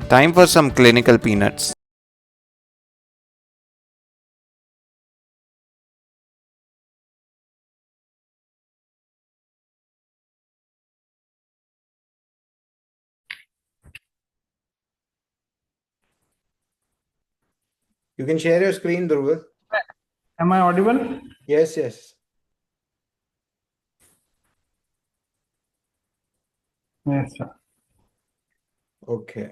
Time for some clinical peanuts. You can share your screen, Dhruv. Am I audible? Yes, yes. Yes, sir. Okay.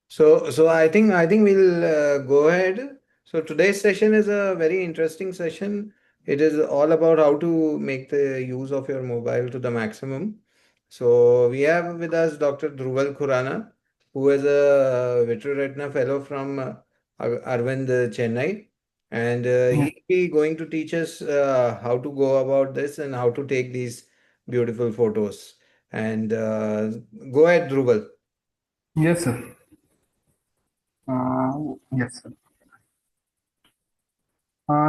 So I think we'll go ahead. So today's session is a very interesting session. It is all about how to make the use of your mobile to the maximum. So we have with us Dr. Dhruval Khurana, who is a Vitreoretina fellow from Arvind, Chennai, and Yes. he'll be going to teach us how to go about this and how to take these beautiful photos. And go ahead, Dhruval. Yes, sir. Yes, sir.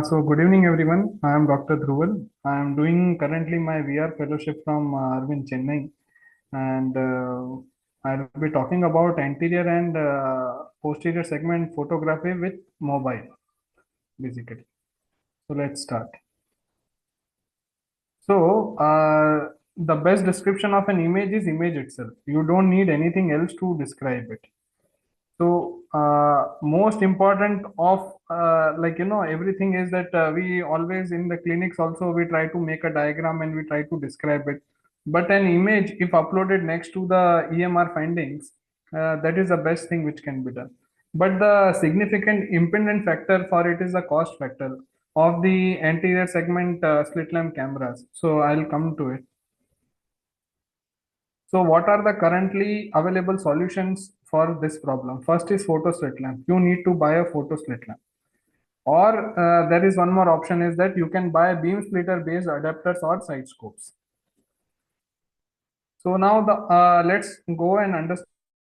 So good evening, everyone. I am Dr. Dhruval. I am doing currently my VR fellowship from Arvind, Chennai, and I'll be talking about anterior and posterior segment photography with mobile, basically. So let's start. So the best description of an image is image itself. You don't need anything else to describe it. So most important of everything is that we always in the clinics also we try to make a diagram and we try to describe it. But an image, if uploaded next to the EMR findings, that is the best thing which can be done. But the significant impediment factor for it is the cost factor of the anterior segment slit lamp cameras. So I'll come to it. So what are the currently available solutions for this problem? First is photo slit lamp. You need to buy a photo slit lamp. Or there is one more option is that you can buy beam splitter based adapters or side scopes. So now the let's go and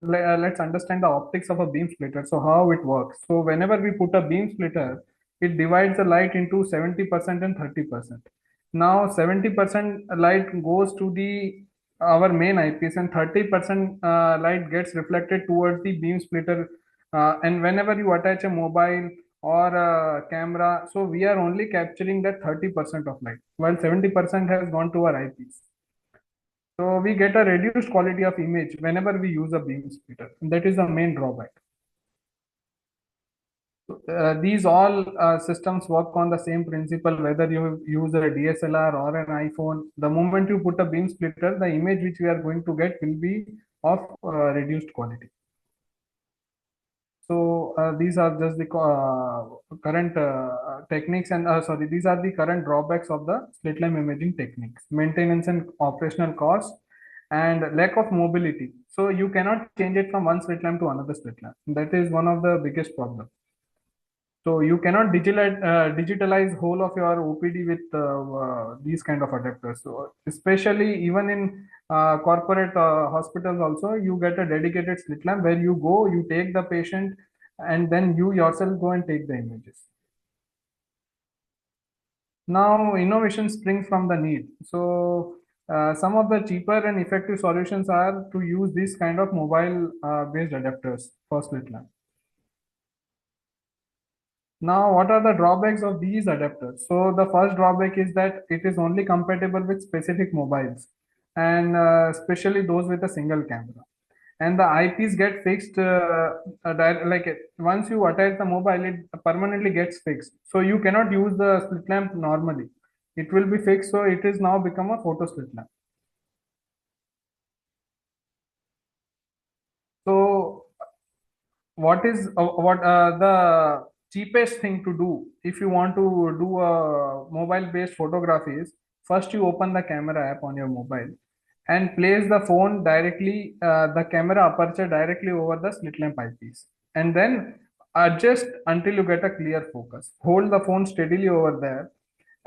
let's understand the optics of a beam splitter. So how it works. So whenever we put a beam splitter, it divides the light into 70% and 30%. Now 70% light goes to the our main eyepiece and 30% light gets reflected towards the beam splitter. And whenever you attach a mobile or a camera, so we are only capturing that 30% of light, while 70% has gone to our eyepiece. So we get a reduced quality of image whenever we use a beam splitter. That is the main drawback. These all systems work on the same principle, whether you use a DSLR or an iPhone. The moment you put a beam splitter, the image which we are going to get will be of reduced quality. So these are just the current techniques and sorry, these are the current drawbacks of the slit lamp imaging techniques: maintenance and operational costs, and lack of mobility. So you cannot change it from one slit lamp to another slit lamp. That is one of the biggest problems. So you cannot digitalize whole of your OPD with these kind of adapters. So especially even in corporate hospitals also, you get a dedicated slit lamp where you go, you take the patient, and then you yourself go and take the images. Now innovation springs from the need. So some of the cheaper and effective solutions are to use this kind of mobile based adapters for slit lamp. Now, what are the drawbacks of these adapters? So the first drawback is that it is only compatible with specific mobiles, and especially those with a single camera. And the eyepiece get fixed once you attach the mobile, it permanently gets fixed. So you cannot use the slit lamp normally. It will be fixed, so it is now become a photo slit lamp. So what the cheapest thing to do if you want to do a mobile based photography is first you open the camera app on your mobile and place the phone directly the camera aperture directly over the slit lamp eyepiece, and then adjust until you get a clear focus. Hold the phone steadily over there,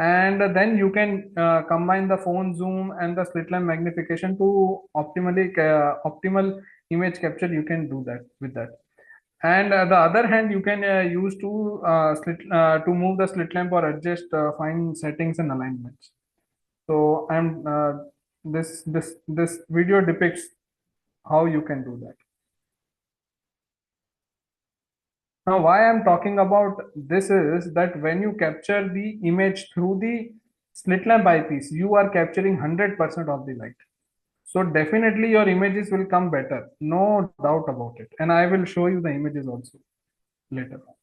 and then you can combine the phone zoom and the slit lamp magnification to optimal image capture. You can do that with that. And the other hand, you can use to move the slit lamp or adjust fine settings and alignments. So I'm this video depicts how you can do that. Now, why I'm talking about this is that when you capture the image through the slit lamp eyepiece, you are capturing 100% of the light. So definitely your images will come better, no doubt about it. And I will show you the images also later on.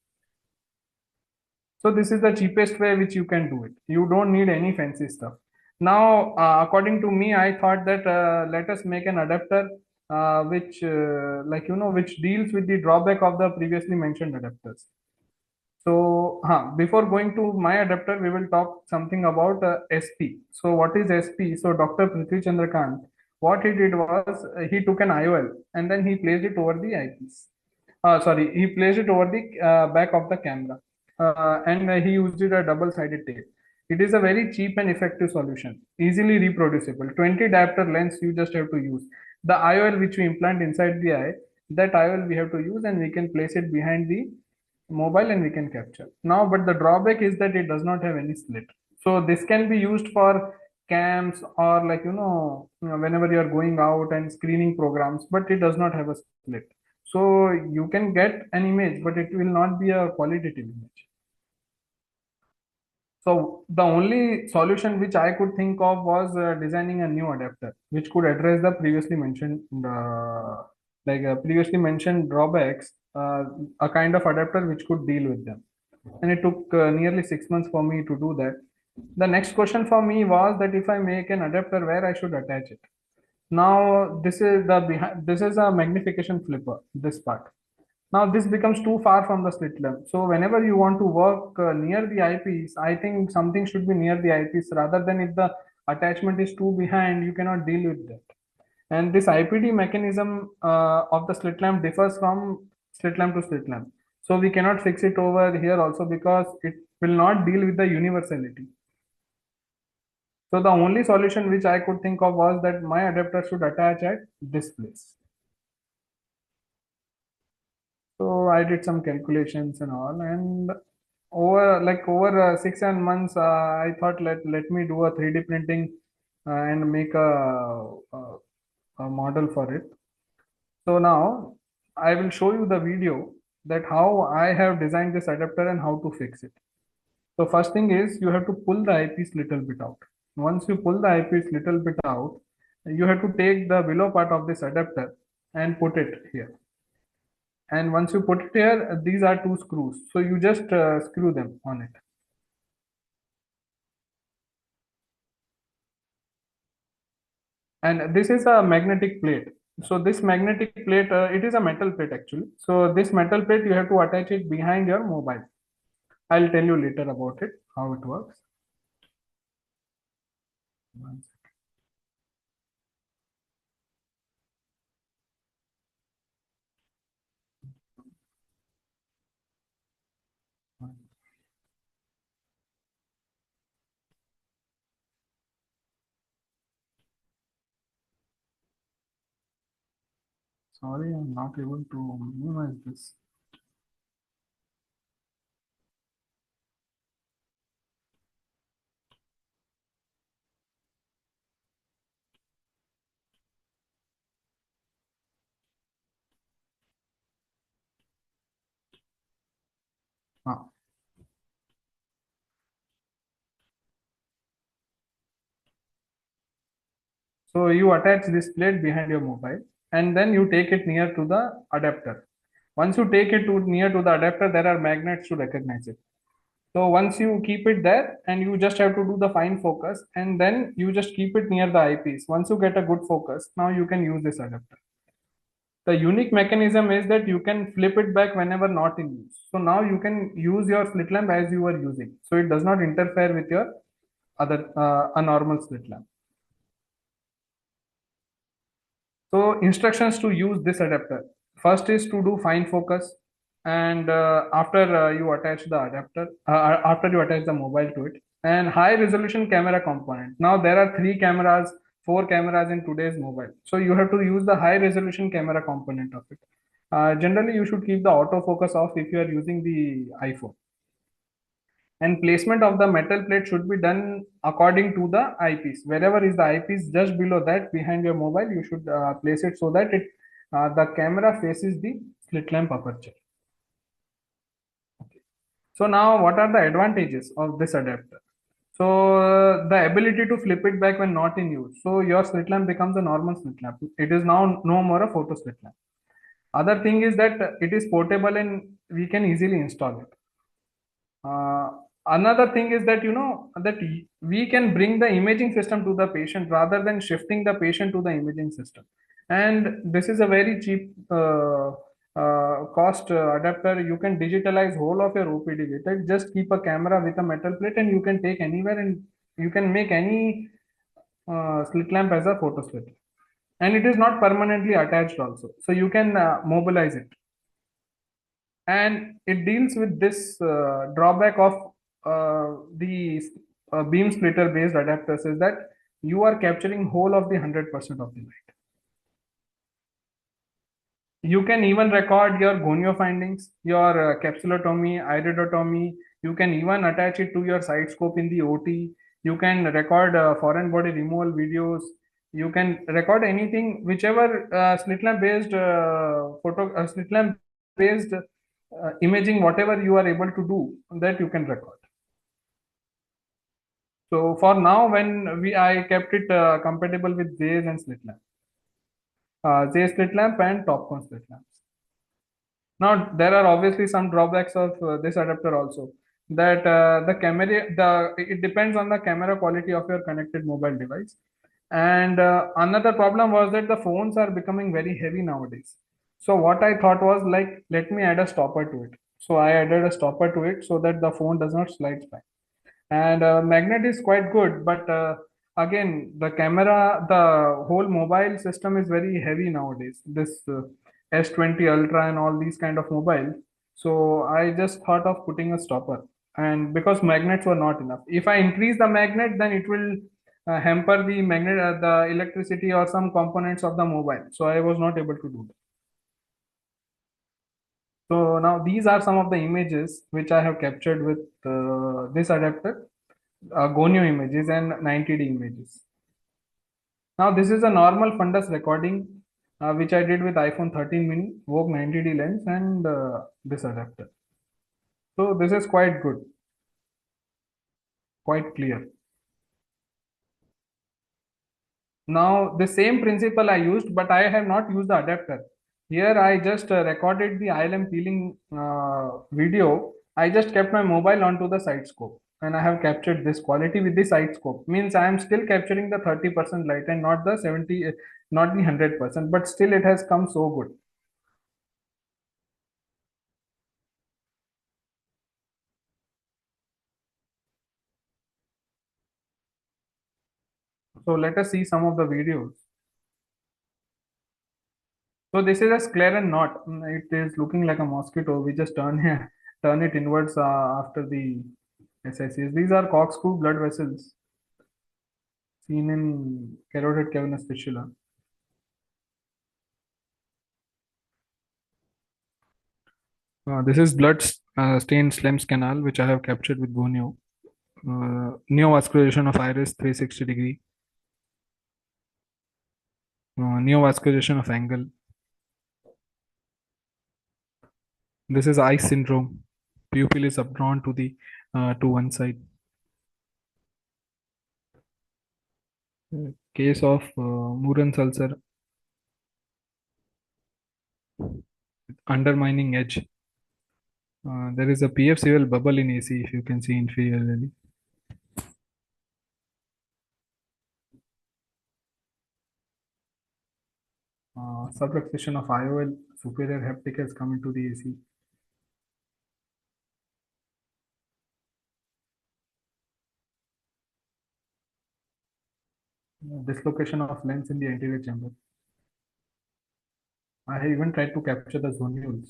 So this is the cheapest way which you can do it. You don't need any fancy stuff. Now, according to me, I thought that let us make an adapter which, which deals with the drawback of the previously mentioned adapters. So, before going to my adapter, we will talk something about SP. So, what is SP? So, Dr. Prithvi Chandrakant, what he did was he took an IOL and then he placed it over the eyepiece. He placed it over the back of the camera and he used it a double-sided tape. It is a very cheap and effective solution, easily reproducible. 20 diopter lens you just have to use. The IOL which we implant inside the eye, that IOL we have to use and we can place it behind the mobile and we can capture. Now, but the drawback is that it does not have any slit. So this can be used for cams or whenever you are going out and screening programs, but it does not have a slit. So you can get an image, but it will not be a qualitative image. So the only solution which I could think of was designing a new adapter, which could address the previously mentioned drawbacks, a kind of adapter which could deal with them. And it took nearly 6 months for me to do that. The next question for me was that if I make an adapter, where I should attach it. Now this is a magnification flipper, this part. Now this becomes too far from the slit lamp. So whenever you want to work near the eyepiece, I think something should be near the eyepiece rather than if the attachment is too behind, you cannot deal with that. And this IPD mechanism of the slit lamp differs from slit lamp to slit lamp. So we cannot fix it over here also because it will not deal with the universality. So the only solution which I could think of was that my adapter should attach at this place. So I did some calculations and all, and over 6 7 months, I thought let me do a 3D printing and make a model for it. So now I will show you the video that how I have designed this adapter and how to fix it. So first thing is you have to pull the eyepiece little bit out. Once you pull the eyepiece little bit out, you have to take the below part of this adapter and put it here. And once you put it here, these are two screws. So you just screw them on it. And this is a magnetic plate. So this magnetic plate, it is a metal plate actually. So this metal plate, you have to attach it behind your mobile. I'll tell you later about it, how it works. One second. Sorry, I'm not able to minimize this. Ah. So you attach this plate behind your mobile and then you take it near to the adapter. Once you take it near to the adapter, there are magnets to recognize it. So once you keep it there and you just have to do the fine focus and then you just keep it near the eyepiece. Once you get a good focus, now you can use this adapter. The unique mechanism is that you can flip it back whenever not in use. So now you can use your slit lamp as you are using. So it does not interfere with your other a normal slit lamp. So instructions to use this adapter. First is to do fine focus, and after you attach the adapter, after you attach the mobile to it, and high resolution camera component. Now there are three cameras, four cameras in today's mobile. So you have to use the high resolution camera component of it. Generally, you should keep the autofocus off if you are using the iPhone. And placement of the metal plate should be done according to the eyepiece. Wherever is the eyepiece, just below that, behind your mobile, you should place it so that the camera faces the slit lamp aperture. So now what are the advantages of this adapter? So the ability to flip it back when not in use. So your slit lamp becomes a normal slit lamp. It is now no more a photo slit lamp. Other thing is that it is portable and we can easily install it. Uh, Another thing is that that we can bring the imaging system to the patient rather than shifting the patient to the imaging system. And this is a very cheap cost adapter. You can digitalize whole of your OPD with it. Just keep a camera with a metal plate and you can take anywhere and you can make any slit lamp as a photo slit. And it is not permanently attached also. So you can mobilize it, and it deals with this drawback of the beam splitter based adapters is that you are capturing whole of the 100% of the light. You can even record your gonio findings, your capsulotomy, iridotomy. You can even attach it to your side scope in the OT. You can record foreign body removal videos. You can record anything, whichever slit lamp based slit lamp based imaging, whatever you are able to do, that you can record. So for now, when I kept it compatible with J's and slit lamp, J slit lamp and top cone slit lamps. Now there are obviously some drawbacks of this adapter also. That it depends on the camera quality of your connected mobile device. And another problem was that the phones are becoming very heavy nowadays. So what I thought was like, let me add a stopper to it. So I added a stopper to it so that the phone does not slide back. And magnet is quite good, but again, the whole mobile system is very heavy nowadays. This S20 Ultra and all these kind of mobile. So I just thought of putting a stopper, and because magnets were not enough. If I increase the magnet, then it will hamper the electricity or some components of the mobile. So I was not able to do that. So now these are some of the images which I have captured with this adapter, gonio images and 90D images. Now this is a normal fundus recording which I did with iPhone 13 mini, Vogue 90D lens and this adapter. So this is quite good, quite clear. Now the same principle I used, but I have not used the adapter. Here I just recorded the ILM peeling video. I just kept my mobile onto the side scope and I have captured this quality with the side scope. Means I am still capturing the 30% light and not the 70, not the 100%, but still it has come so good. So let us see some of the videos. So this is a scleran knot. It is looking like a mosquito. We just turn it inwards after the SICs. These are corkscrew blood vessels seen in carotid cavernous fistula. This is blood stained Slem's canal, which I have captured with gonio. Neovascularization of iris 360-degree. Neovascularization of angle. This is eye syndrome. Pupil is updrawn to one side. Case of Murren's ulcer, undermining edge. There is a PF bubble in AC, if you can see inferiorly. Subluxation of IOL, superior heptic has come into the AC. Dislocation of lens in the anterior chamber. I have even tried to capture the zonules,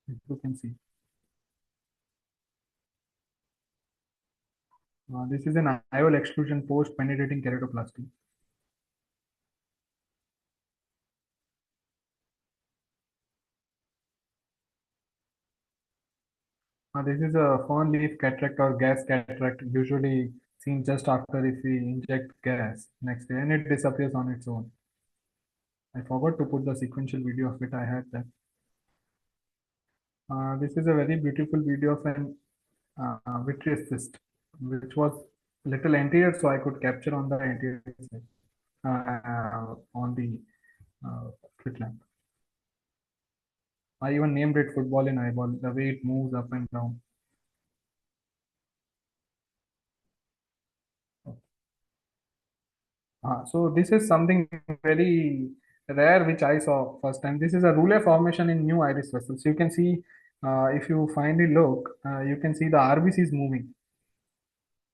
if you can see. This is an IOL exclusion post penetrating keratoplasty. This is a fern leaf cataract or gas cataract, usually seen just after if we inject gas next day, and it disappears on its own. I forgot to put the sequential video of it. I had that. This is a very beautiful video of an vitreous cyst, which was little anterior, so I could capture on the anterior side, on the slit lamp. I even named it football in eyeball, the way it moves up and down. So this is something very rare which I saw first time. This is a rouleau formation in new iris vessels. You can see, if you finally look, you can see the RBCs moving.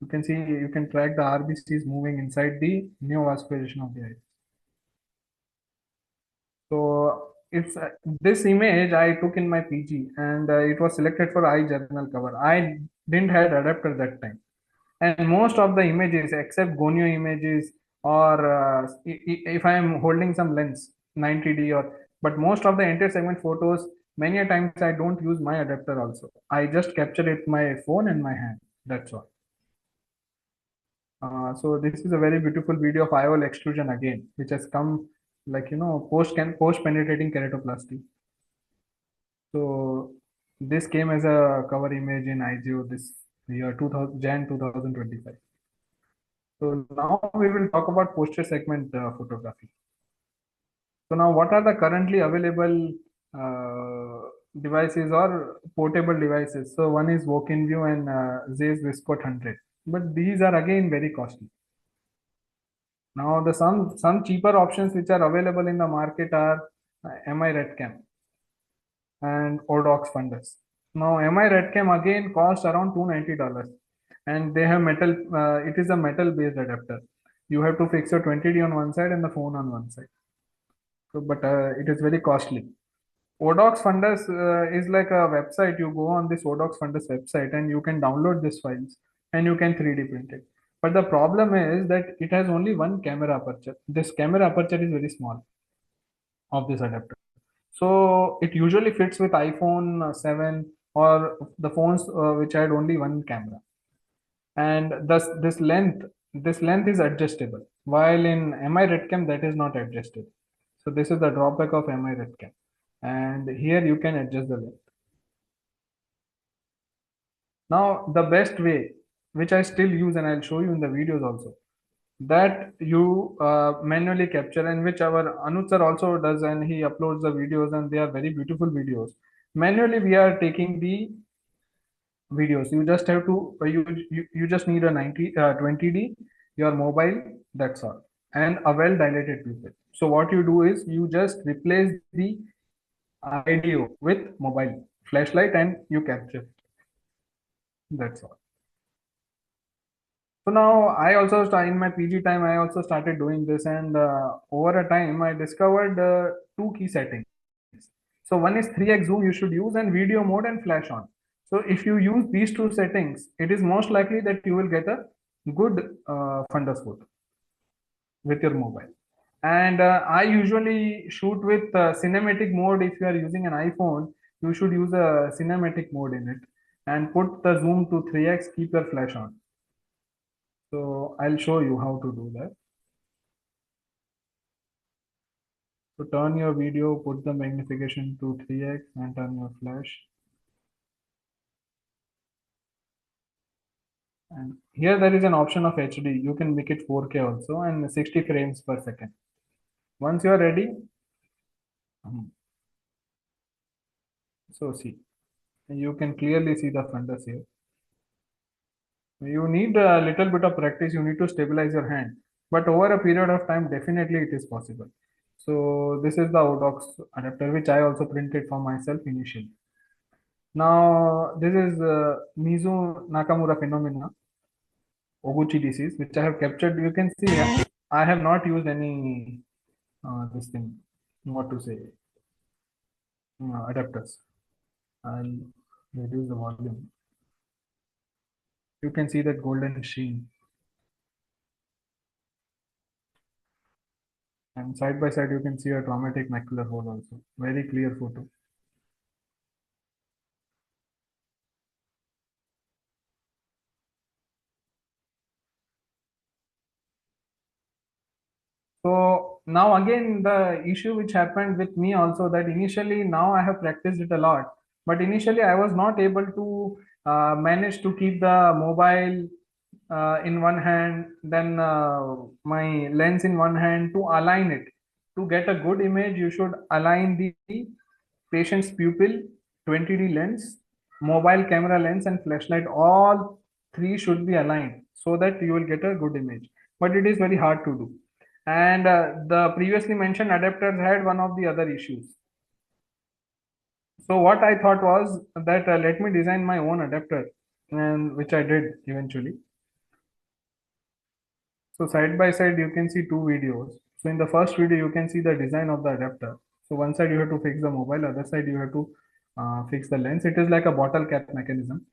You can see, you can track the RBCs moving inside the neovascularization of the iris. So it's this image I took in my PG, and it was selected for eye journal cover. I didn't had adapter that time, and most of the images except gonio images, or if I am holding some lens 90D, or but most of the inter segment photos, many a times I don't use my adapter also. I just capture it with my phone and my hand. That's all. So this is a very beautiful video of IOL extrusion again, which has come, like, post penetrating keratoplasty. So this came as a cover image in IGO this year, 2000 Jan 2025. So now we will talk about posterior segment photography. So now, what are the currently available devices or portable devices? So one is View and Zeiss Viscot 100, but these are again very costly. Now the some cheaper options which are available in the market are MI Redcam and Odox Fundus. Now MI Redcam again costs around $290, and they have metal. It is a metal based adapter. You have to fix your 20D on one side and the phone on one side. So, but it is very costly. Odox Fundus is like a website. You go on this Odox Fundus website and you can download these files and you can 3D print it. But the problem is that it has only one camera aperture. This camera aperture is very small of this adapter. So it usually fits with iPhone 7 or the phones which had only one camera. And thus this length is adjustable. While in MI Redcam that is not adjustable. So this is the drawback of MI Redcam. And here you can adjust the length. Now the best way, which I still use and I'll show you in the videos also, that you manually capture, and which our Anuj sir also does, and he uploads the videos and they are very beautiful videos. Manually we are taking the videos. You just have to you just need a 20D, your mobile, that's all, and a well dilated pupil. So what you do is you just replace the IDO with mobile flashlight and you capture. That's all. So now I also in my PG time I also started doing this, and over a time I discovered two key settings. So one is 3x zoom you should use, and video mode and flash on. So if you use these two settings, it is most likely that you will get a good fundus photo with your mobile. And I usually shoot with cinematic mode. If you are using an iPhone, you should use a cinematic mode in it and put the zoom to 3x, keep your flash on. So I'll show you how to do that. So turn your video, put the magnification to 3x and turn your flash. And here there is an option of HD. You can make it 4K also and 60 frames per second. Once you are ready, so see, you can clearly see the fundus here. You need a little bit of practice. You need to stabilize your hand, but over a period of time, definitely it is possible. So this is the Odox adapter, which I also printed for myself initially. Now this is Mizu Nakamura phenomena, Oguchi disease, which I have captured. You can see I have not used any this thing, what to say, adapters. I'll reduce the volume. You can see that golden sheen. And side by side, you can see a traumatic macular hole also. Very clear photo. So now again, the issue which happened with me also, that initially now I have practiced it a lot, But initially, I was not able to manage to keep the mobile in one hand, then my lens in one hand, to align it. To get a good image, you should align the patient's pupil, 20D lens, mobile camera lens, and flashlight. All three should be aligned so that you will get a good image. But it is very hard to do. And the previously mentioned adapters had one of the other issues. So what I thought was that let me design my own adapter, and which I did eventually. So side by side, you can see two videos. So in the first video, you can see the design of the adapter. So one side you have to fix the mobile, other side you have to fix the lens. It is like a bottle cap mechanism.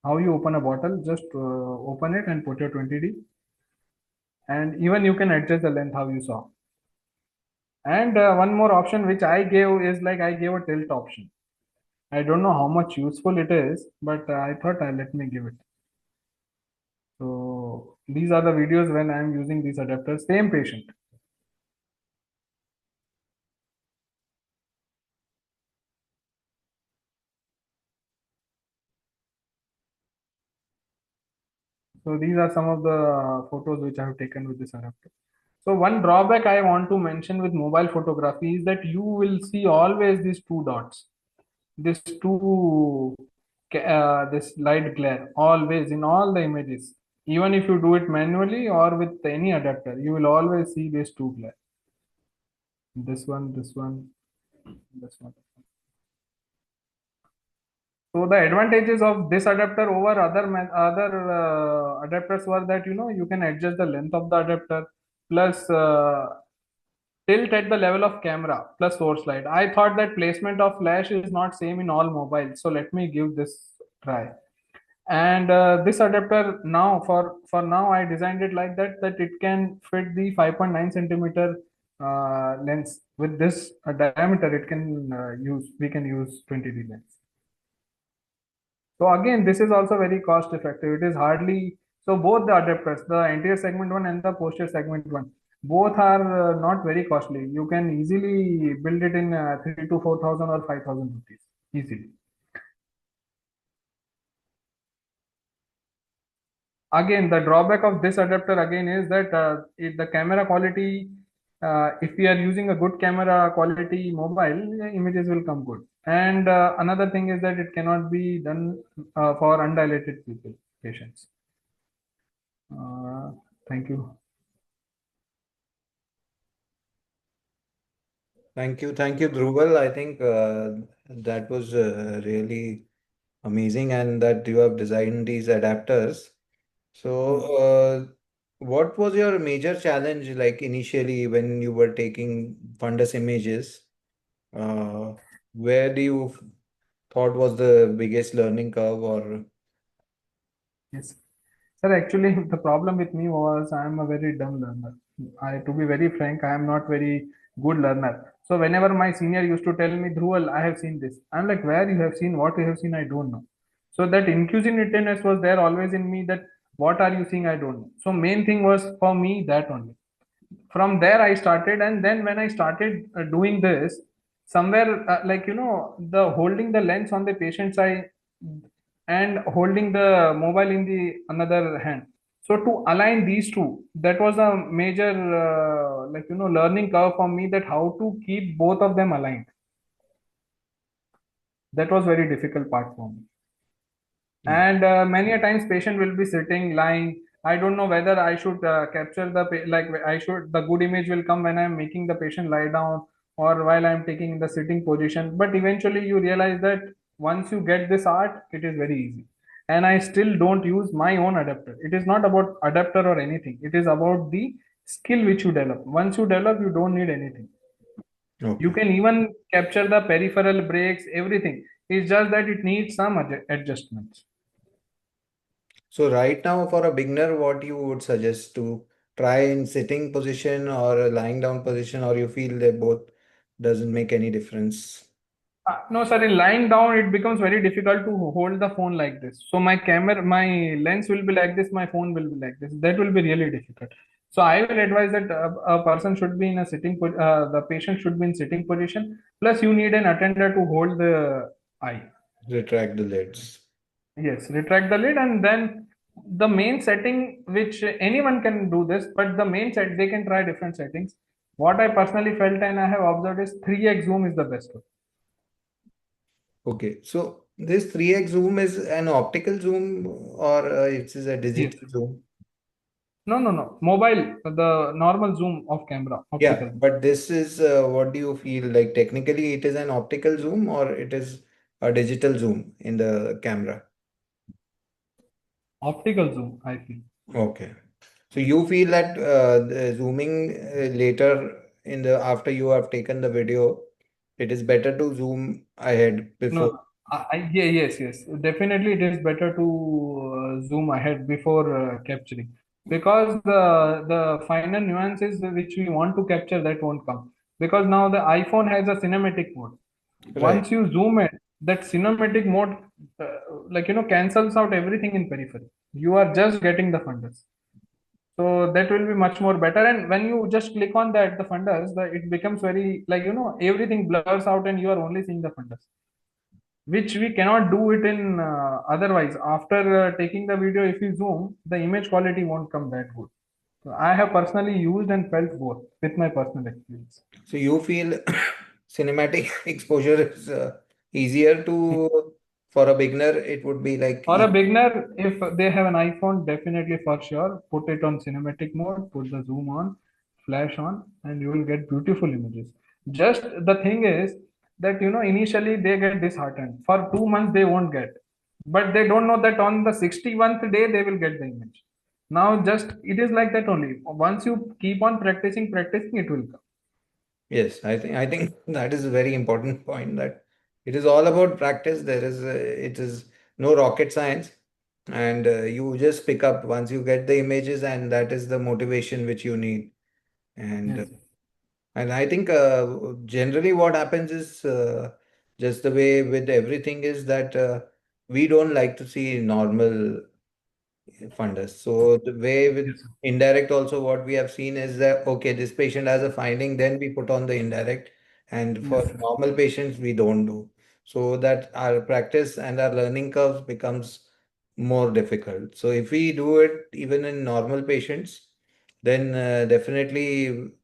How you open a bottle, just open it and put your 20D. And even you can adjust the length how you saw. And one more option which I gave is like I gave a tilt option. I don't know how much useful it is, but I thought let me give it. So these are the videos when I'm using these adapters, same patient. So these are some of the photos which I have taken with this adapter. So one drawback I want to mention with mobile photography is that you will see always these two dots, this this light glare always in all the images. Even if you do it manually or with any adapter, you will always see this two glare. This one, this one, this one. So the advantages of this adapter over other adapters were that you can adjust the length of the adapter, plus tilt at the level of camera, plus source light. I thought that placement of flash is not same in all mobiles, so let me give this try. And this adapter now for now I designed it like that it can fit the 5.9 centimeter lens. With this diameter, it can we can use 20D lens. So again, this is also very cost effective. It is hardly, so both the adapters, the anterior segment one and the posterior segment one, both are not very costly. You can easily build it in 3 to 4,000 or 5,000 rupees easily. Again, the drawback of this adapter again is that if the camera quality, if we are using a good camera quality mobile, images will come good. And another thing is that it cannot be done for undilated people, patients. Thank you. Thank you, Dhruval. I think that was really amazing, and that you have designed these adapters. So, what was your major challenge like initially when you were taking fundus images? Uh, where do you thought was the biggest learning curve, or Yes. Sir, actually, the problem with me was I am a very dumb learner. To be very frank, I am not very good learner. So whenever my senior used to tell me, Dhruval, I have seen this. I'm like, where you have seen, what you have seen, I don't know. So that inquisitiveness was there always in me, that what are you seeing, I don't know. So main thing was for me that only. From there I started, and then when I started doing this, somewhere like the holding the lens on the patient's eye and holding the mobile in the another hand, so to align these two, that was a major learning curve for me, that how to keep both of them aligned. That was very difficult part for me. And many a times patient will be sitting, lying. I don't know whether I should capture I should, the good image will come when I'm making the patient lie down or while I'm taking the sitting position. But eventually you realize that once you get this art, it is very easy. And I still don't use my own adapter. It is not about adapter or anything, it is about the skill which you develop. Once you develop, you don't need anything. You okay? can even capture the peripheral breaks, everything. It's just that it needs some adjustments. So right now, for a beginner, what you would suggest to try in sitting position or a lying down position, or you feel they both doesn't make any difference? No, sir. In lying down, it becomes very difficult to hold the phone like this. So my lens will be like this, my phone will be like this. That will be really difficult. So I will advise that a person should be in a the patient should be in sitting position. Plus, you need an attender to hold the eye. Retract the lids. Yes, retract the lid, and then the main setting, which anyone can do this, but the main set they can try different settings. What I personally felt and I have observed is 3x zoom is the best one. Okay, so this 3x zoom is an optical zoom or it is a Yes. digital zoom? No. Mobile, the normal zoom of camera, Yeah, optical. but this is what do you feel like technically it is an optical zoom or it is a digital zoom in the camera? Optical zoom, I feel. Okay. So you feel that the zooming later in the after you have taken the video, it is better to zoom ahead before. No, yeah, yes. Definitely, it is better to zoom ahead before capturing, because the finer nuances which we want to capture that won't come, because now the iPhone has a cinematic mode. Right. Once you zoom in, that cinematic mode, cancels out everything in peripheral. You are just getting the fundus. So that will be much more better. And when you just click on that, the fundus, it becomes very, everything blurs out and you are only seeing the fundus, which we cannot do it in otherwise. After taking the video, if you zoom, the image quality won't come that good. So I have personally used and felt both with my personal experience. So you feel cinematic exposure is easier to for a beginner. It would be like For a beginner, if they have an iPhone, definitely for sure, put it on cinematic mode, put the zoom on, flash on, and you will get beautiful images. Just the thing is that initially they get disheartened. For 2 months they won't get, but they don't know that on the 61st day they will get the image. Now just it is like that only. Once you keep on practicing, it will come. yes, I think that is a very important point that it is all about practice. It is no rocket science, and you just pick up once you get the images, and that is the motivation which you need. And Yes. and I think generally what happens is just the way with everything is that we don't like to see normal fundus. So the way with Yes. indirect also what we have seen is that okay, this patient has a finding, then we put on the indirect, and for Yes. Sir. normal patients we don't do. So that our practice and our learning curve becomes more difficult. So if we do it even in normal patients, then definitely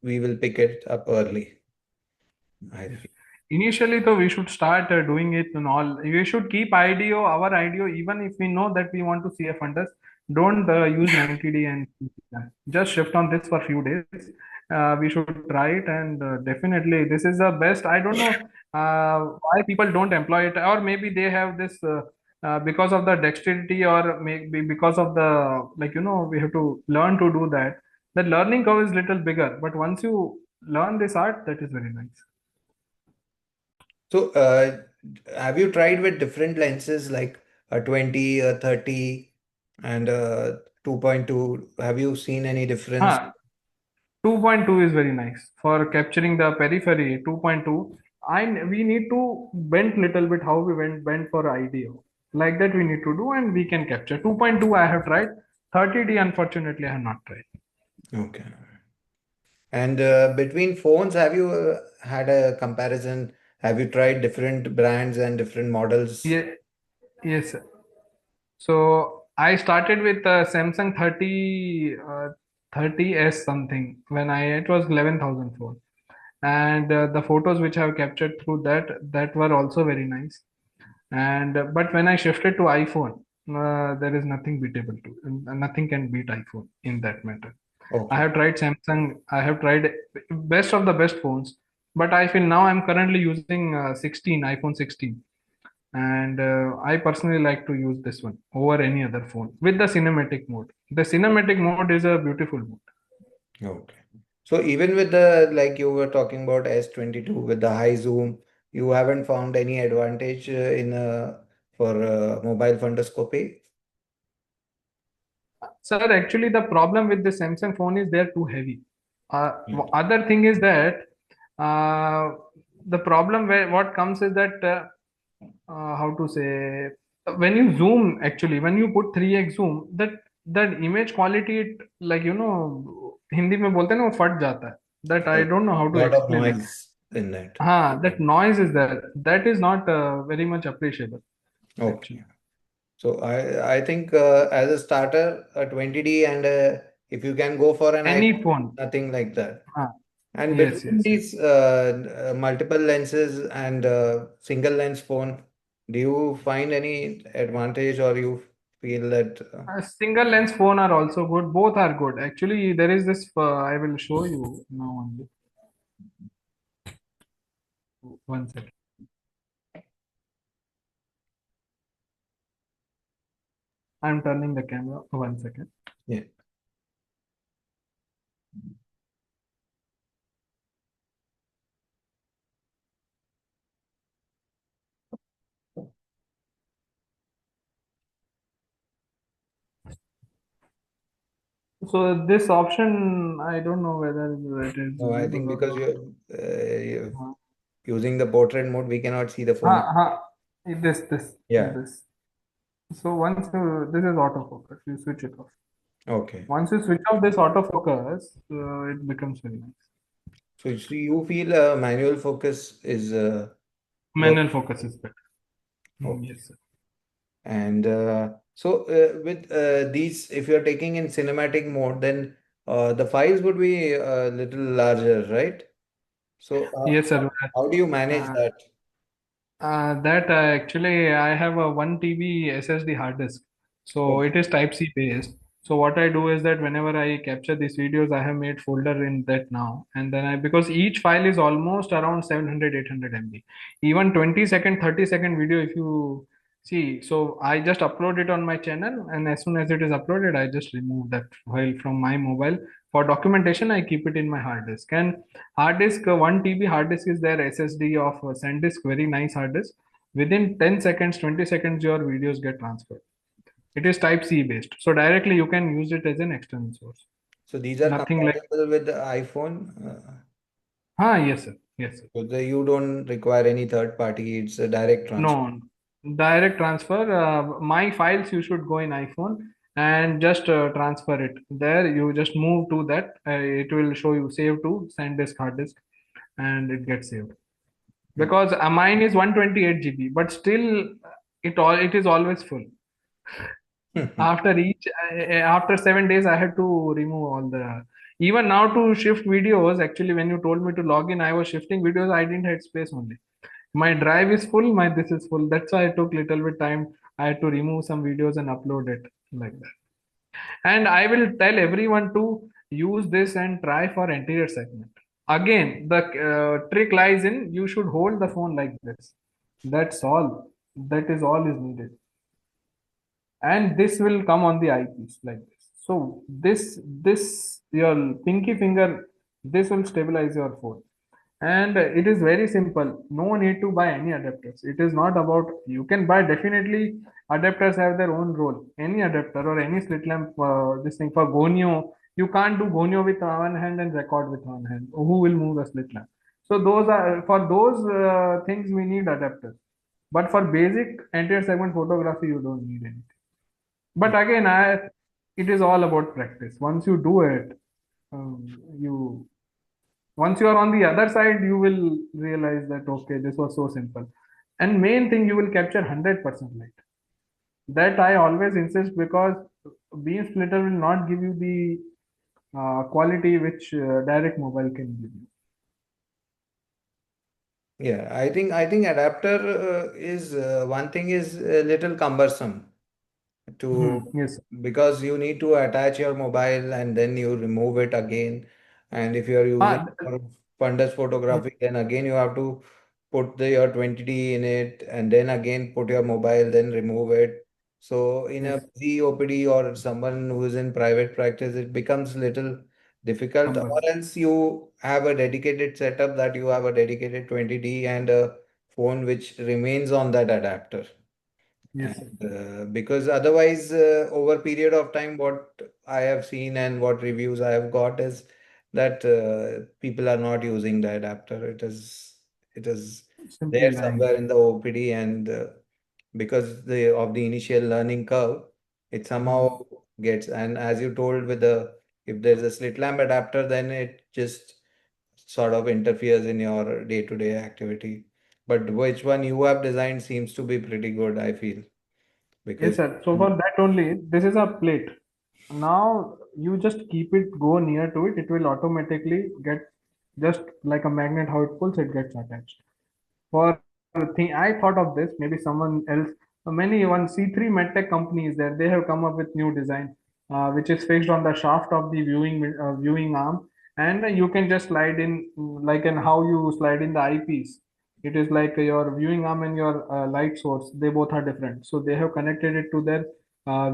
we will pick it up early. I Yes. feel. Initially, though, we should start doing it in all. We should keep IDEO, our IDEO, even if we know that we want to see a fundus. Don't use 90D and just shift on this for few days. We should try it, and definitely this is the best. I don't know why people don't employ it, or maybe they have this because of the dexterity, or maybe because of the we have to learn to do that. The learning curve is little bigger, but once you learn this art, that is very nice. So have you tried with different lenses like a 20, a 30, and a 2.2? Have you seen any difference? Huh. 2.2 is very nice for capturing the periphery. 2.2, we need to bend little bit how we bend for IDO. Like that we need to do, and we can capture. 2.2 I have tried. 30D unfortunately I have not tried. Okay. And between phones, have you had a comparison? Have you tried different brands and different models? Yeah, yes. Sir. So I started with Samsung 30s something when I it was 11,000 phone, and the photos which I have captured through that were also very nice. And but when I shifted to iPhone, there is nothing beatable to, nothing can beat iPhone in that matter. I Okay. have tried Samsung, I have tried best of the best phones, but I feel now I'm currently using 16, iPhone 16, and I personally like to use this one over any other phone with the cinematic mode. The cinematic mode is a beautiful mode. Okay. So even with the, like you were talking about S22 with the high zoom, you haven't found any advantage in for mobile fundoscopy? Sir, actually, the problem with the Samsung phone is they're too heavy. Mm. Other thing is that uh, the problem where what comes is that how to say, when you zoom, actually when you put 3x zoom, that image quality, it, Hindi में बोलते हैं ना, वो फट जाता है. That I Right. don't know how to Lot of explain it. noise. in it. That noise is there. That is not very much appreciable, Okay. actually. So I think as a starter, a 20D and if you can go for an Any iPhone, phone. nothing like that. Ah, And yes, between yes, yes. these multiple lenses and single lens phone, do you find any advantage or you feel that? Single lens phone are also good. Both are good. Actually, there is this. I will show you now only. One second. I'm turning the camera. One second. Yeah. So this option, I don't know whether it is No, I think visible or because not. you're Uh, using the portrait mode, we cannot see the phone. this. Yeah. So once this is autofocus, you switch it off. Okay. Once you switch off this autofocus, it becomes very nice. So you feel manual focus is more. Manual focus is better. Okay. Yes, sir. And so with these, if you're taking in cinematic mode, then the files would be a little larger, right? So Yes, sir. how do you manage Uh, that? that actually I have a 1 TB SSD hard disk, so Okay. it is Type C based. So what I do is that whenever I capture these videos, I have made folder in that now, and then I because each file is almost around 700 800 MB. Even 20-second, 30-second video, if you see, so I just upload it on my channel, and as soon as it is uploaded, I just remove that file from my mobile. For documentation, I keep it in my hard disk, and hard disk, 1 TB hard disk is there, SSD of SanDisk, very nice hard disk. Within 10 seconds, 20 seconds, your videos get transferred. It is Type C based. So directly you can use it as an external source. So these are Nothing like, compatible with the iPhone. yes, sir. Yes, sir. You don't require any third party. It's a direct transfer. No, direct transfer. My files you should go in iPhone and just transfer it. There you just move to that. It will show you save to SanDisk hard disk and it gets saved. Because mine is 128 GB, but still it is always full. After after 7 days, I had to remove all the. Even now to shift videos, actually, when you told me to log in, I was shifting videos. I didn't have space only. My drive is full. My this is full. That's why I took little bit time. I had to remove some videos and upload it like that. And I will tell everyone to use this and try for anterior segment. Again, the trick lies in you should hold the phone like this. That's all. That is all is needed. And this will come on the eyepiece like this. So this your pinky finger, this will stabilize your phone. And it is very simple. No need to buy any adapters. It is not about you can buy definitely adapters have their own role. Any adapter or any slit lamp, this thing for gonio, you can't do gonio with one hand and record with one hand. Who will move the slit lamp? So those are for those things we need adapters. But for basic anterior segment photography, you don't need anything. But again, it is all about practice. Once you do it, you once you are on the other side, you will realize that okay, this was so simple. And main thing, you will capture 100% light. That I always insist because beam splitter will not give you the quality which direct mobile can give you. Yeah, I think adapter is one thing is a little cumbersome to Yes. because you need to attach your mobile and then you remove it again. And if you are using Ah, for fundus photography, then again you have to put your 20D in it and then again put your mobile, then remove it. So in a yes, busy OPD or someone who is in private practice, it becomes little difficult. Or cumbersome. else you have a dedicated setup that you have a dedicated 20D and a phone which remains on that adapter. Yes, sir. And because otherwise, over period of time, what I have seen and what reviews I have got is that people are not using the adapter. It is Simply there lying. somewhere in the OPD, and because of the initial learning curve, it Hmm. somehow gets. And as you told, with the if there's a slit lamp adapter, then it just sort of interferes in your day-to-day activity. But which one you have designed seems to be pretty good, I feel, Yes, because sir. So for that only, this is a plate. Now you just keep it, go near to it, it will automatically get just like a magnet, how it pulls, it gets attached. For thing, I thought of this, maybe someone else, many one C3 medtech company is there. They have come up with new design, which is fixed on the shaft of the viewing arm, and you can just slide in like and how you slide in the eyepiece. It is like your viewing arm and your light source. They both are different, so they have connected it to their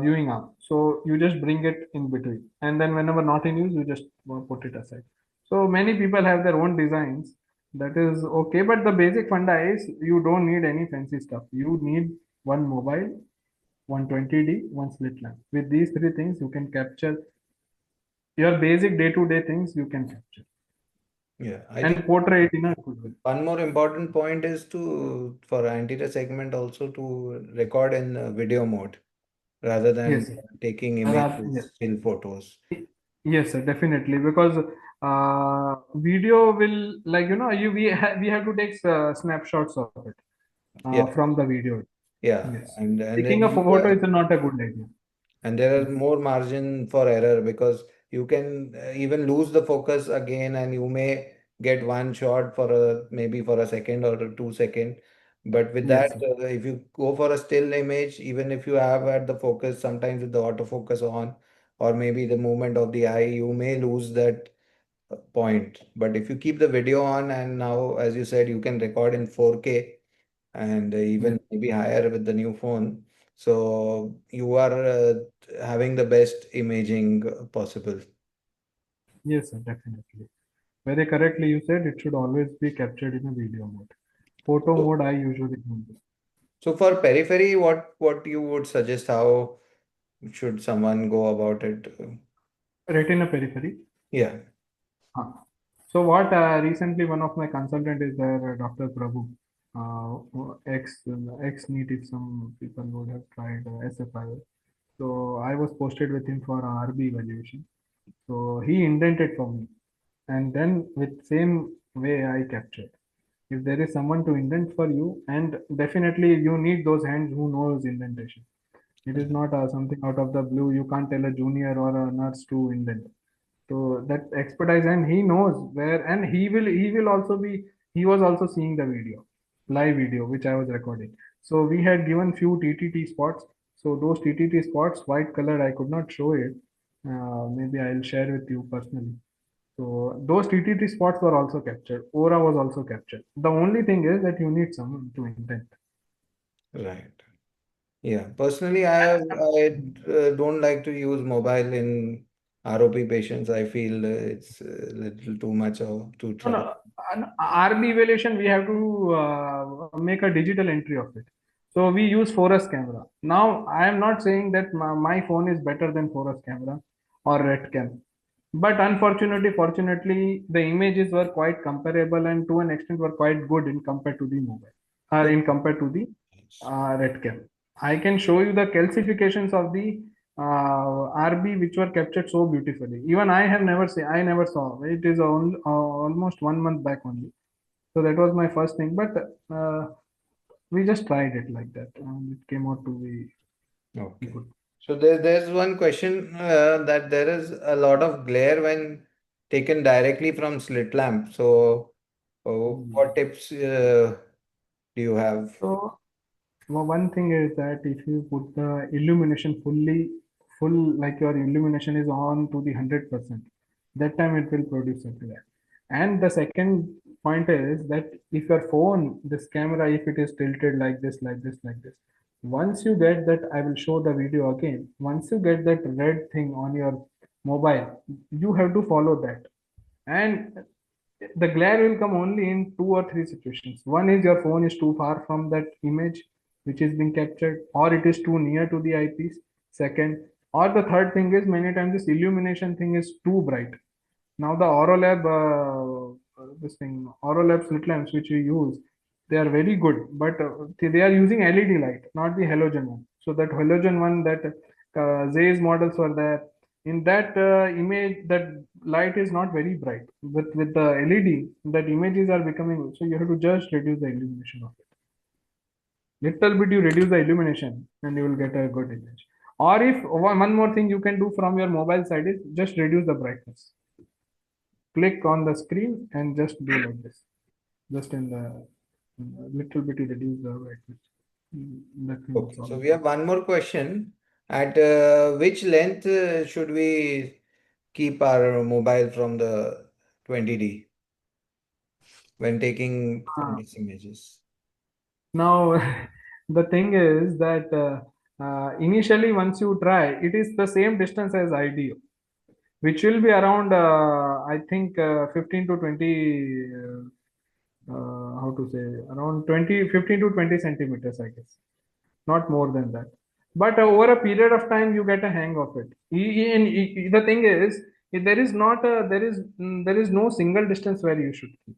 viewing arm. So you just bring it in between, and then whenever not in use, you just put it aside. So many people have their own designs, that is okay, but the basic funda is you don't need any fancy stuff. You need one mobile, 120D, one slit lamp. With these three things, you can capture your basic day-to-day things. You can capture yeah, I think and portray it in a good way. one more important point is to for anterior segment also to record in video mode rather than Yes, taking yes, images, still photos. yes, sir, definitely. Because video will like we have to take snapshots of it Yeah, from the video. yeah, Yes, and taking then a photo is not a good idea. and there are Yes, more margin for error because you can even lose the focus again, and you may get one shot for a maybe for a second or 2 second. But with that, yes, sir. if you go for a still image, even if you have at the focus, sometimes with the autofocus on, or maybe the movement of the eye, you may lose that point. But if you keep the video on, and now, as you said, you can record in 4K and Yes, even maybe higher with the new phone. So you are having the best imaging possible. yes, sir, definitely. Very correctly, you said it should always be captured in a video mode. Photo So, mode, I usually don't do. so for periphery, what you would suggest? How should someone go about it? Retina periphery. Yeah, Huh. So what recently one of my consultant is there, Dr. Prabhu, ex NEET, if some people would have tried SFI. So I was posted with him for RB evaluation. So he indented for me, and then with same way I captured. If there is someone to indent for you, and definitely you need those hands who knows indentation. It is not something out of the blue. You can't tell a junior or a nurse to indent. So that expertise, and he knows where, and he will also be. He was also seeing the video, live video which I was recording. So we had given few TTT spots. So those TTT spots, white colored, I could not show it. Maybe I'll share with you personally. So those TTT spots were also captured. Aura was also captured. The only thing is that you need someone to indent. right. Yeah. Personally, I don't like to use mobile in ROP patients. I feel it's a little too much of too No, trouble. no. An RB evaluation, we have to make a digital entry of it. So we use 4S camera. Now, I am not saying that my phone is better than 4S camera or red cam. But unfortunately, fortunately, the images were quite comparable and to an extent were quite good in compared to the mobile, in compared to the red cam. I can show you the calcifications of the RB which were captured so beautifully. Even I have never seen, I never saw. It is almost 1 month back only. So that was my first thing. But we just tried it like that, and it came out to be Okay. good. So there's one question that there is a lot of glare when taken directly from slit lamp. So Hmm. what tips do you have? So one thing is that if you put the illumination full, like your illumination is on to the 100%, that time it will produce a glare. And the second point is that if your phone, this camera, if it is tilted like this, like this, like this, once you get that, I will show the video again. Once you get that red thing on your mobile, you have to follow that. And the glare will come only in two or three situations. One is your phone is too far from that image which is being captured, or it is too near to the eyepiece. Second, or the third thing is many times this illumination thing is too bright. Now the Orolab, Orolab slit lamps which we use, they are very good, but they are using LED light, not the halogen one. So that halogen one, that Zeiss models were there. In that image, that light is not very bright. But with the LED, that images are becoming, so you have to just reduce the illumination of it. Little bit you reduce the illumination and you will get a good image. Or if one more thing you can do from your mobile side is just reduce the brightness. Click on the screen and just do like this. Just in the little bit you reduce the brightness. That will Okay, solve so the we have problem. one more question. At which length should we keep our mobile from the 20D when taking Uh, fundus images? Now, the thing is that initially, once you try, it is the same distance as IDO, which will be around, I think, 15 to 20, how to say, around 20, 15 to 20 centimeters, I guess, not more than that. But over a period of time, you get a hang of it. The thing is, there is not a, there is no single distance where you should keep.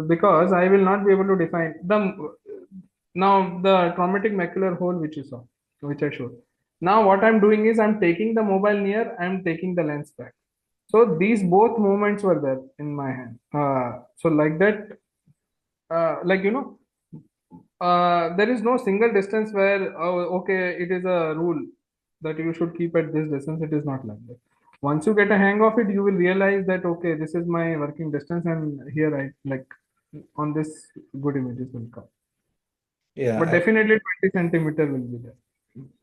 Because I will not be able to define the now the traumatic macular hole which you saw, which I showed. Now what I'm doing is I'm taking the mobile near, I'm taking the lens back. So these both movements were there in my hand. So like that, like there is no single distance where okay, it is a rule that you should keep at this distance. It is not like that. Once you get a hang of it, you will realize that okay, this is my working distance, and here I like on this good images will come. Yeah, But definitely 20 centimeter will be there.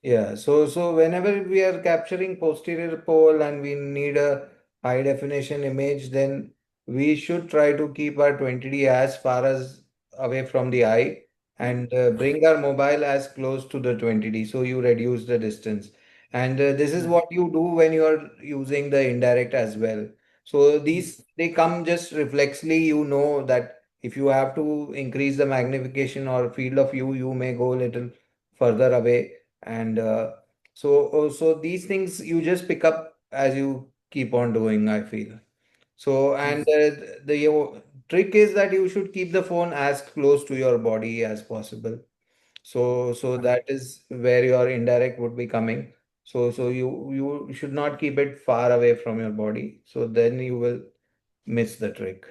yeah, so whenever we are capturing posterior pole and we need a high definition image, then we should try to keep our 20D as far as away from the eye and bring our mobile as close to the 20D so you reduce the distance. And this is Yeah. what you do when you are using the indirect as well. So these they come just reflexly, you know that if you have to increase the magnification or field of view, you may go a little further away and so these things you just pick up as you keep on doing, I feel. So and Yes. the trick is that you should keep the phone as close to your body as possible. So Correct. that is where your indirect would be coming. So you should not keep it far away from your body. So then you will miss the trick.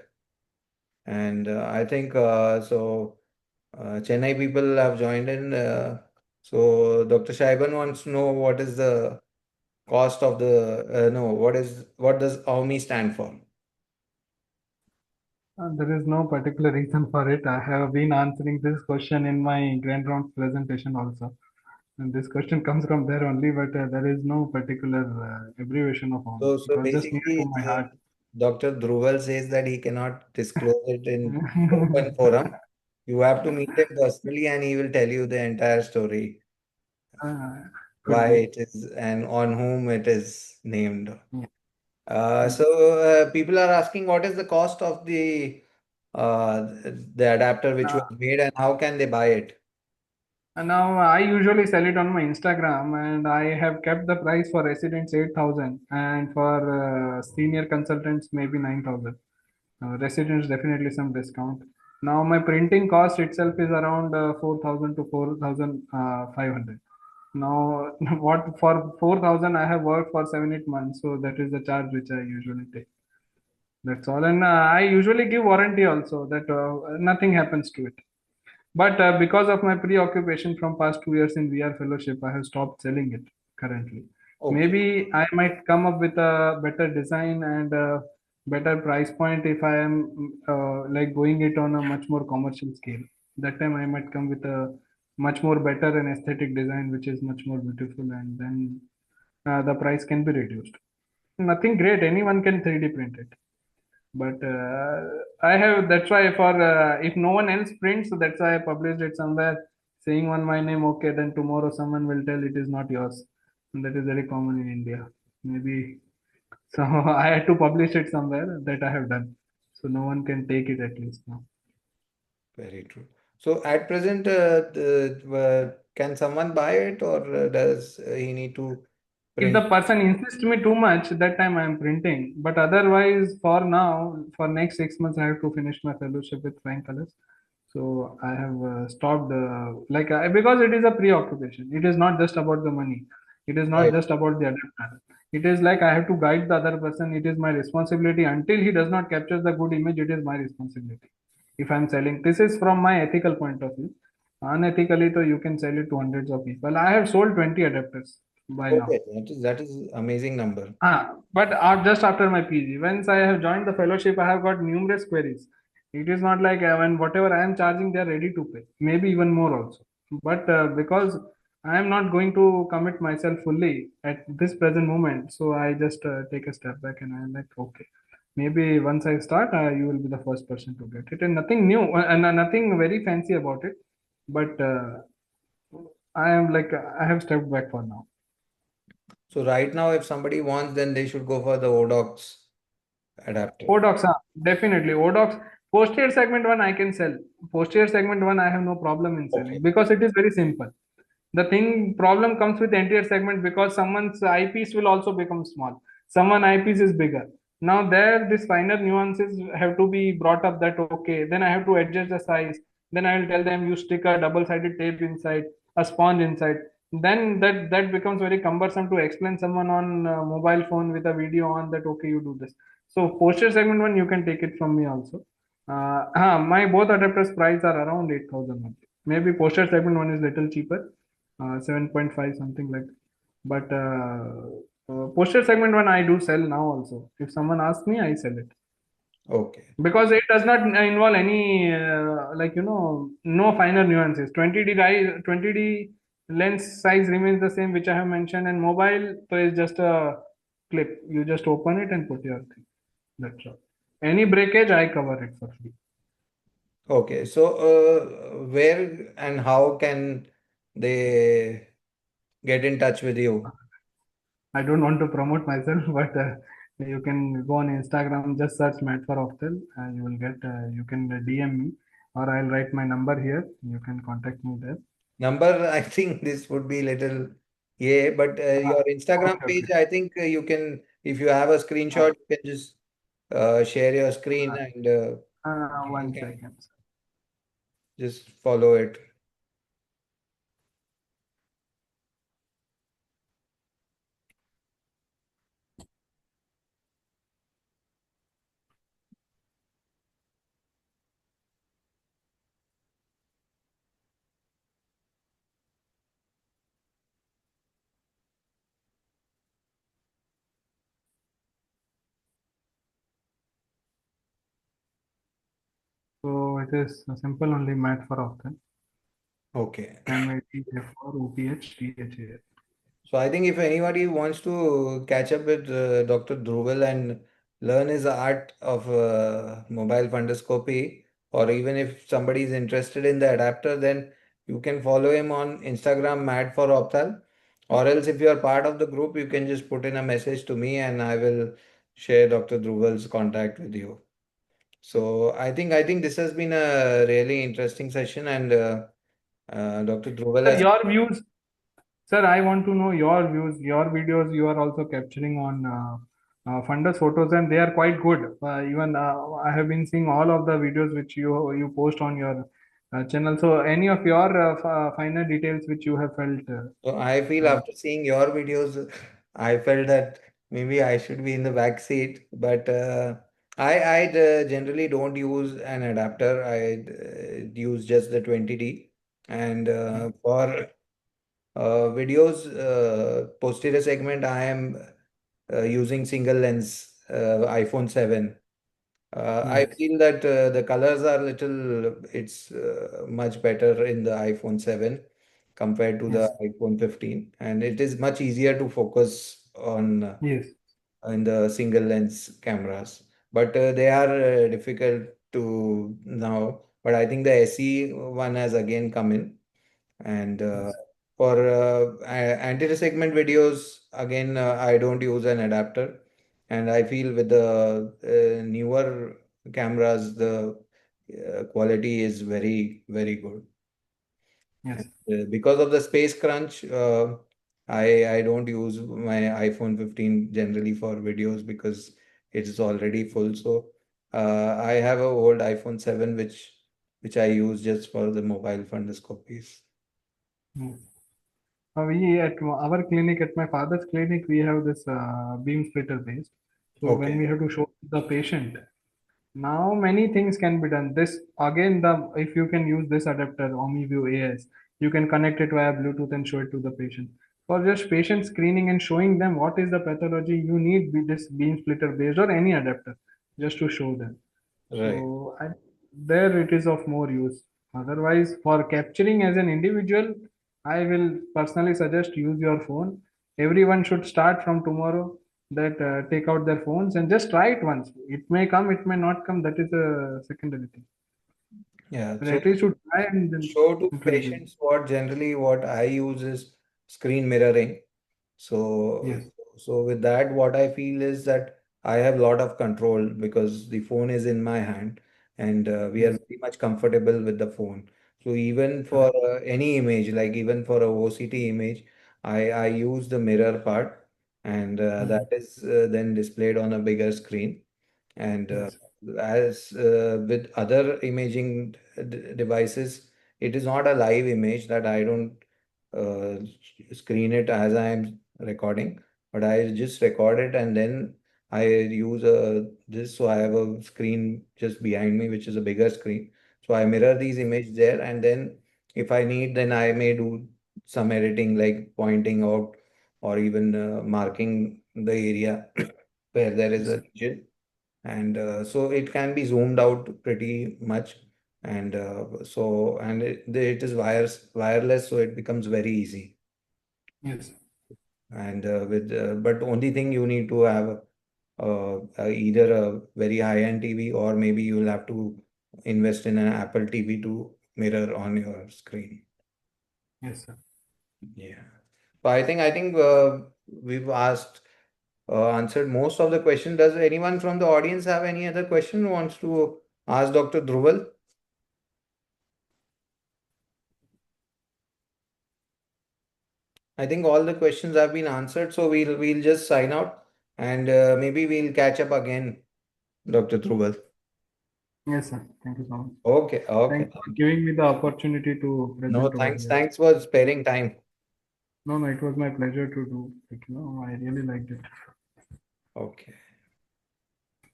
And I think Chennai people have joined in. So Dr. Shaiban wants to know what is the cost of the no, what does AUMI stand for? There is no particular reason for it. I have been answering this question in my grand round presentation also. And this question comes from there only, but there is no particular abbreviation of OMI. It So was just near to basically, my heart. Dr. Dhruval says that he cannot disclose it in open forum. You have to meet him personally, and he will tell you the entire story, Uh, could why be. it is and on whom it is named. Yeah. So people are asking what is the cost of the adapter which Uh, was made and how can they buy it? and now I usually sell it on my Instagram, and I have kept the price for residents 8,000, and for senior consultants maybe 9,000. Residents definitely some discount. Now my printing cost itself is around 4,000 to 4,500. Now what for 4,000 I have worked for 7 8 months, so that is the charge which I usually take. That's all, and I usually give warranty also that nothing happens to it. But because of my preoccupation from past 2 years in VR fellowship, I have stopped selling it currently. Okay, Maybe I might come up with a better design and a better price point if I am like going it on a much more commercial scale. That time I might come with a much more better and aesthetic design, which is much more beautiful, and then the price can be reduced. Nothing great. Anyone can 3D print it. But I have, that's why for if no one else prints, so that's why I published it somewhere saying on my name. Okay, then tomorrow someone will tell it is not yours, and that is very common in India. Maybe so. I had to publish it somewhere that I have done, so no one can take it at least now. very true. So at present, can someone buy it or does he need to If print? the person insists me too much, that time I am printing. But otherwise, for now, for next 6 months, I have to finish my fellowship with flying colors. So I have stopped, because it is a preoccupation. It is not just about the money. It is not Right. just about the adapter. It is like I have to guide the other person. It is my responsibility. Until he does not capture the good image, it is my responsibility. If I'm selling, this is from my ethical point of view. Unethically, so you can sell it to hundreds of people. I have sold 20 adapters by now. Okay, that is amazing number. But just after my PG, once I have joined the fellowship, I have got numerous queries. It is not like when whatever I am charging, they are ready to pay, maybe even more also. But because I am not going to commit myself fully at this present moment, so I just take a step back and I am like, okay, maybe once I start, you will be the first person to get it, and nothing new and nothing very fancy about it. But I am like, I have stepped back for now. So right now, if somebody wants, then they should go for the ODocs adapter. ODocs, definitely. ODocs, posterior segment one I can sell. Posterior segment one I have no problem in Okay. selling because it is very simple. The thing problem comes with anterior segment because someone's eyepiece will also become small. Someone eyepiece is bigger. Now there, this finer nuances have to be brought up that okay, then I have to adjust the size. Then I will tell them you stick a double-sided tape inside, a sponge inside. Then that becomes very cumbersome to explain someone on mobile phone with a video on that okay you do this. So posterior segment one you can take it from me also. My both adapters price are around 8,000 only. Maybe posterior segment one is little cheaper, 7.5 something like. But posterior segment one I do sell now also. If someone asks me, I sell it Okay. because it does not involve any like no finer nuances. 20D lens size remains the same, which I have mentioned, and mobile so is just a clip. You just open it and put your thing. That's all. Any breakage, I cover it for free. Okay. So, where and how can they get in touch with you? I don't want to promote myself, but you can go on Instagram, just search Matt for Oftel, and you will get. You can DM me, or I'll write my number here. You can contact me there. Number, I think this would be little, yeah, but your Instagram Okay, page, okay. I think you can, if you have a screenshot, you can just share your screen and people One can second. just follow it. So it is simple only Matt for Oftel. Okay. MAT for OPH THA. So I think if anybody wants to catch up with Dr. Dhruval and learn his art of mobile fundoscopy, or even if somebody is interested in the adapter, then you can follow him on Instagram, Mad for Opthal. Or else, if you are part of the group, you can just put in a message to me, and I will share Dr. Dhruval's contact with you. So I think this has been a really interesting session, and Dr. Dhruval Sir, has. your views. Sir, I want to know your views. Your videos you are also capturing on fundus photos, and they are quite good. Even I have been seeing all of the videos which you post on your channel. So, any of your finer details which you have felt. So I feel after seeing your videos, I felt that maybe I should be in the back seat. But I generally don't use an adapter. I use just the 20D. And for videos, posterior segment, I am using single lens iPhone 7. I Yes, feel that the colors are it's much better in the iPhone 7 compared to the yes, iPhone 15, and it is much easier to focus on yes, in the single lens cameras. But they are difficult to now. But I think the SE one has again come in, and yes, for anterior segment videos, again, I don't use an adapter. And I feel with the newer cameras, the quality is very, very good. And, yes. because of the space crunch, I don't use my iPhone 15 generally for videos because it is already full. So I have a old iPhone 7 which I use just for the mobile fundoscopies. Yes. We at our clinic, at my father's clinic, we have this beam splitter based. So when Okay. we have to show the patient, now many things can be done. This again, the if you can use this adapter OmniView AS, you can connect it via Bluetooth and show it to the patient. For just patient screening and showing them what is the pathology, you need this beam splitter based or any adapter just to show them. Right. So there it is of more use. Otherwise, for capturing as an individual, I will personally suggest use your phone. Everyone should start from tomorrow that take out their phones and just try it once. It may come, it may not come. That is a secondary thing. Yeah. But So at least you try and then show to it will be. patients what I use is screen mirroring. So, Yes. so with that, what I feel is that I have a lot of control because the phone is in my hand, and we are Yes. very much comfortable with the phone. So even for Correct. any image, like even for a OCT image, I use the mirror part, and that Mhm. is then displayed on a bigger screen. And Yes. as with other imaging devices, it is not a live image that I don't uh, screen it as I am recording, but I just record it and then I use this. So I have a screen just behind me, which is a bigger screen. So I mirror these images there, and then if I need, then I may do some editing like pointing out or even marking the area where there is Yes. a region, and so it can be zoomed out pretty much, and it is wireless, so it becomes very easy. Yes. And with but only thing you need to have either a very high-end TV, or maybe you'll have to invest in an Apple TV to mirror on your screen. Yes, sir. Yeah. So I think we've answered most of the question. Does anyone from the audience have any other question who wants to ask Dr. Dhruval? I think all the questions have been answered, so we'll just sign out, and maybe we'll catch up again, Dr. Dhruval. Yes, sir. Thank you so much. Okay, okay. Thanks for giving me the opportunity to No, present over thanks. here. Thanks for sparing time. No, no, it was my pleasure to do. Like, I really liked it. Okay.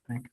Thank you.